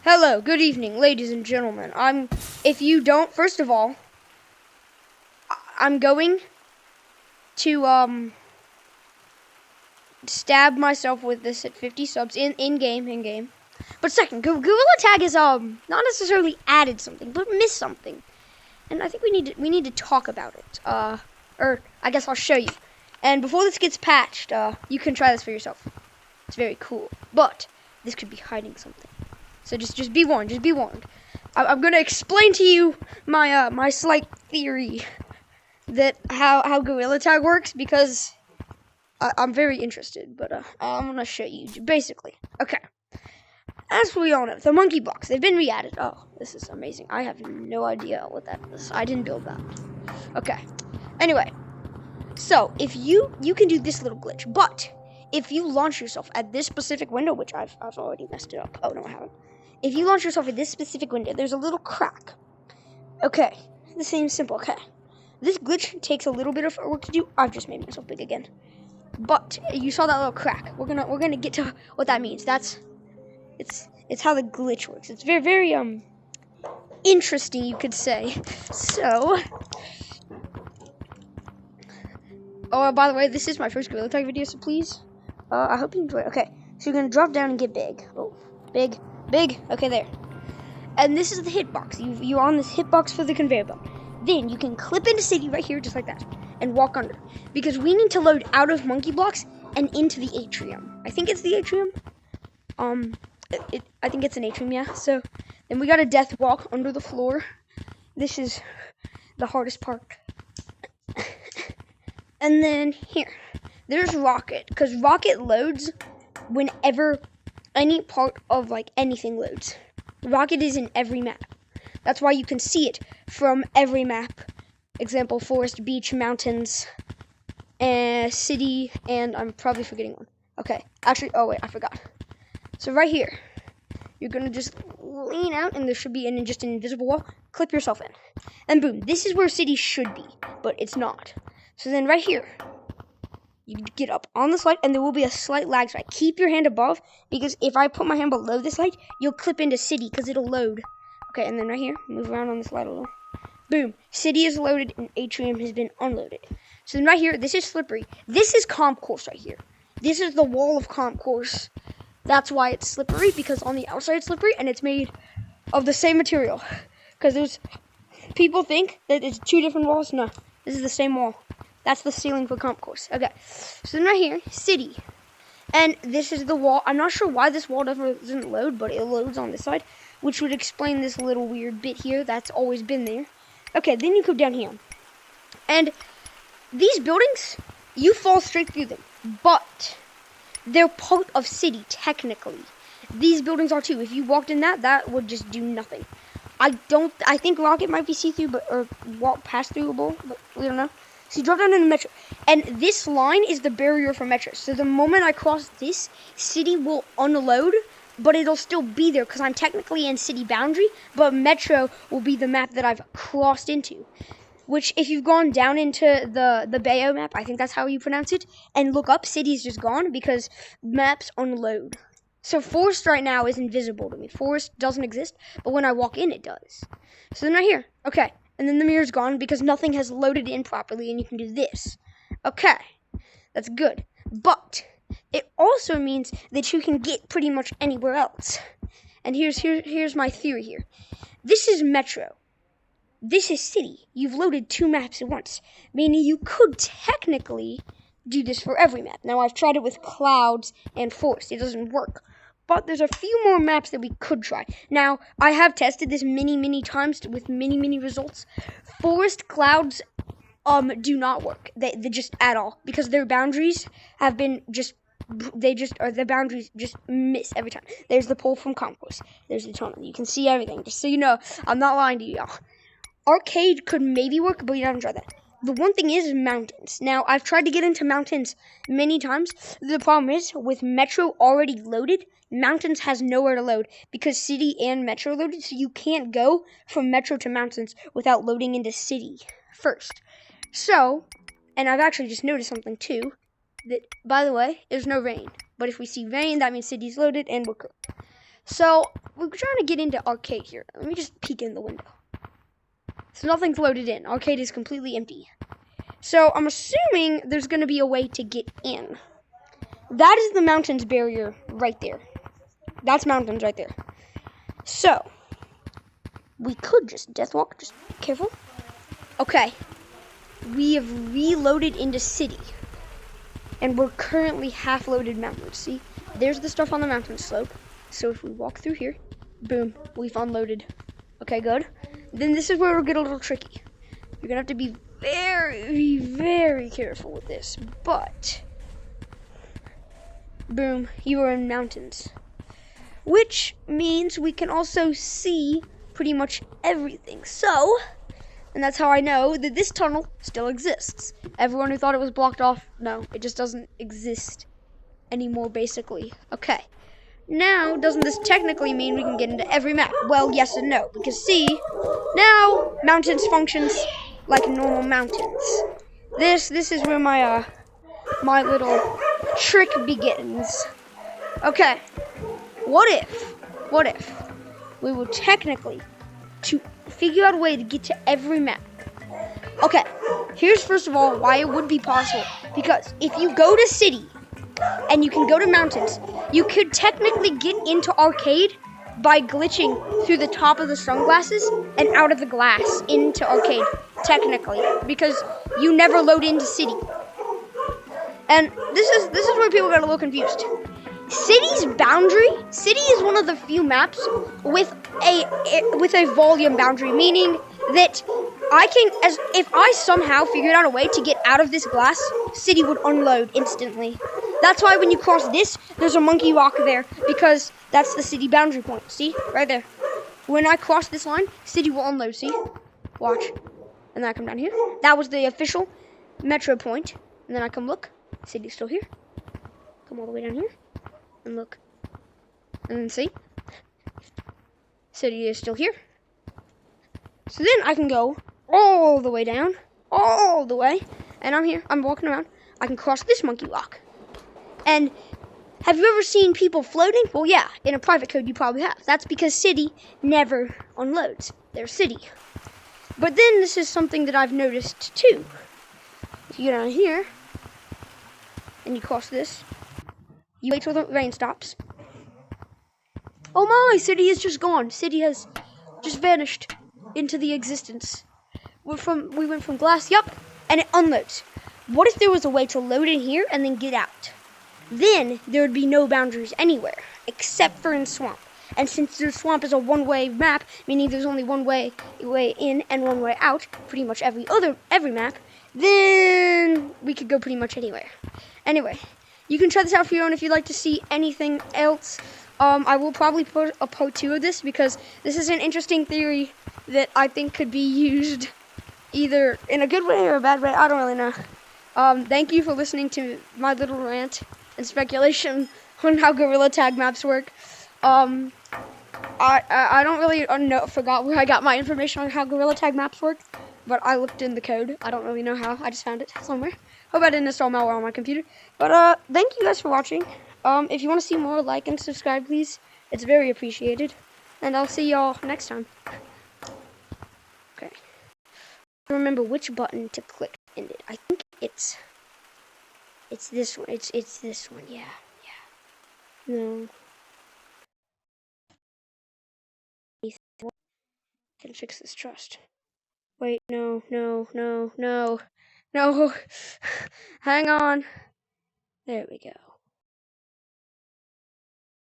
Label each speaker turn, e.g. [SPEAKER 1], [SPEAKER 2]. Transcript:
[SPEAKER 1] Hello, good evening, ladies and gentlemen. If you don't, first of all, I'm going to, stab myself with this at 50 subs in-game. But second, Gorilla Tag is, not necessarily added something, but missed something. And I think we need to talk about it. Or I guess I'll show you. And before this gets patched, you can try this for yourself. It's very cool. But this could be hiding something. So just be warned. Just be warned. I'm gonna explain to you my my slight theory that how Gorilla Tag works because I'm very interested. But I'm gonna show you basically. Okay. As we all know, the monkey blocks, they've been re-added. Oh, this is amazing. I have no idea what that is. I didn't build that. Okay. Anyway, so if you can do this little glitch, but if you launch yourself at this specific window, which I've already messed it up. Oh no, I haven't. If you launch yourself at this specific window, there's a little crack. Okay, this seems simple. Okay, this glitch takes a little bit of work to do. I've just made myself big again. But you saw that little crack. We're gonna get to what that means. It's how the glitch works. It's very interesting, you could say. So, oh, by the way, this is my first Gorilla Tag video, so please, I hope you enjoy it. Okay, so you're gonna drop down and get big. Oh, big. Okay, there. And this is the hitbox. You're on this hitbox for the conveyor belt. Then you can clip into city right here, just like that, and walk under. Because we need to load out of monkey blocks and into the atrium. I think it's the atrium. I think it's an atrium, yeah. So then we got a death walk under the floor. This is the hardest part. And then here, there's Rocket, because Rocket loads whenever any part of like anything loads. Rocket is in every map. That's why you can see it from every map. Example, forest, beach, mountains, city, and I'm probably forgetting one. Okay, actually, oh wait, I forgot. So right here, you're gonna just lean out, and there should be just an invisible wall. Clip yourself in, and boom, this is where city should be, but it's not. So then right here, you get up on the slide, and there will be a slight lag slide. Keep your hand above, because if I put my hand below the slide, you'll clip into city, because it'll load. Okay, and then right here, move around on the slide a little. Boom, city is loaded, and atrium has been unloaded. So then right here, this is slippery. This is comp course right here. This is the wall of comp course. That's why it's slippery, because on the outside it's slippery, and it's made of the same material. Because people think that it's two different walls. No, this is the same wall. That's the ceiling for comp course. Okay, so then right here, city. And this is the wall. I'm not sure why this wall doesn't load, but it loads on this side, which would explain this little weird bit here that's always been there. Okay, then you come down here. And these buildings, you fall straight through them. But they're part of city, technically. These buildings are too. If you walked in that would just do nothing. I think Rocket might be see-through, or walk past throughable, but we don't know. So you drop down into Metro. And this line is the barrier for Metro. So the moment I cross this, city will unload, but it'll still be there because I'm technically in city boundary, but Metro will be the map that I've crossed into. Which, if you've gone down into the Bayo map, I think that's how you pronounce it, and look up, city's just gone because maps unload. So forest right now is invisible to me. Forest doesn't exist, but when I walk in, it does. So then right here, okay. And then the mirror's gone because nothing has loaded in properly, and you can do this. Okay, that's good. But it also means that you can get pretty much anywhere else. And here's my theory here. This is Metro. This is city. You've loaded two maps at once, meaning you could technically do this for every map. Now, I've tried it with clouds and forest. It doesn't work. But there's a few more maps that we could try. Now, I have tested this many times with many results. Forest, clouds, do not work. They just at all. Because their boundaries have been the boundaries just miss every time. There's the pole from comp course. There's the tunnel. You can see everything. Just so you know, I'm not lying to you, y'all. Arcade could maybe work, but you haven't tried that. The one thing is mountains. Now, I've tried to get into mountains many times. The problem is, with Metro already loaded, mountains has nowhere to load because city and Metro loaded, so you can't go from Metro to mountains without loading into city first. So, and I've actually just noticed something too, that, by the way, there's no rain. But if we see rain, that means city's loaded and we're cooked. So, we're trying to get into arcade here. Let me just peek in the window. So nothing's loaded in. Arcade is completely empty. So I'm assuming there's going to be a way to get in. That is the mountains barrier right there. That's mountains right there. So we could just death walk. Just be careful. Okay. We have reloaded into city. And we're currently half loaded mountains. See? There's the stuff on the mountain slope. So if we walk through here, boom, we've unloaded. Okay, good. Then this is where it'll get a little tricky. You're gonna have to be very, very careful with this. But boom, you are in mountains. Which means we can also see pretty much everything. So, and that's how I know that this tunnel still exists. Everyone who thought it was blocked off, no, it just doesn't exist anymore, basically. Okay. Now, doesn't this technically mean we can get into every map? Well, yes and no. Because see, now mountains functions like normal mountains. This is where my my little trick begins. Okay. What if we were technically to figure out a way to get to every map? Okay. Here's first of all why it would be possible. Because if you go to city and you can go to mountains, you could technically get into arcade by glitching through the top of the sunglasses and out of the glass into arcade, technically, because you never load into city. And this is where people get a little confused. City's boundary, city is one of the few maps with a volume boundary, meaning that if I somehow figured out a way to get out of this glass, city would unload instantly. That's why when you cross this, there's a monkey rock there, because that's the city boundary point. See? Right there. When I cross this line, city will unload. See? Watch. And then I come down here. That was the official metro point. And then I come look. City's still here. Come all the way down here. And look. And then see? City is still here. So then I can go all the way down. All the way. And I'm here. I'm walking around. I can cross this monkey rock. And have you ever seen people floating? Well, yeah, in a private code you probably have. That's because city never unloads. They're city. But then this is something that I've noticed too. If you get on here and you cross this, you wait till the rain stops. Oh my, city is just gone. City has just vanished into the existence. We went from glass, yup, and it unloads. What if there was a way to load in here and then get out? Then there would be no boundaries anywhere, except for in swamp. And since the swamp is a one-way map, meaning there's only one way in and one way out, pretty much every map, then we could go pretty much anywhere. Anyway, you can try this out for your own if you'd like to see anything else. I will probably put a part 2 of this because this is an interesting theory that I think could be used either in a good way or a bad way. I don't really know. Thank you for listening to my little rant and speculation on how Gorilla Tag maps work. I don't really forgot where I got my information on how Gorilla Tag maps work, but I looked in the code. I don't really know how. I just found it somewhere. Hope I didn't install malware on my computer. But thank you guys for watching. If you want to see more, like and subscribe, please. It's very appreciated. And I'll see y'all next time. Okay. Remember which button to click in it. I think it's this one. It's this one. Yeah. No. Can fix this trust. Wait, no. Hang on. There we go.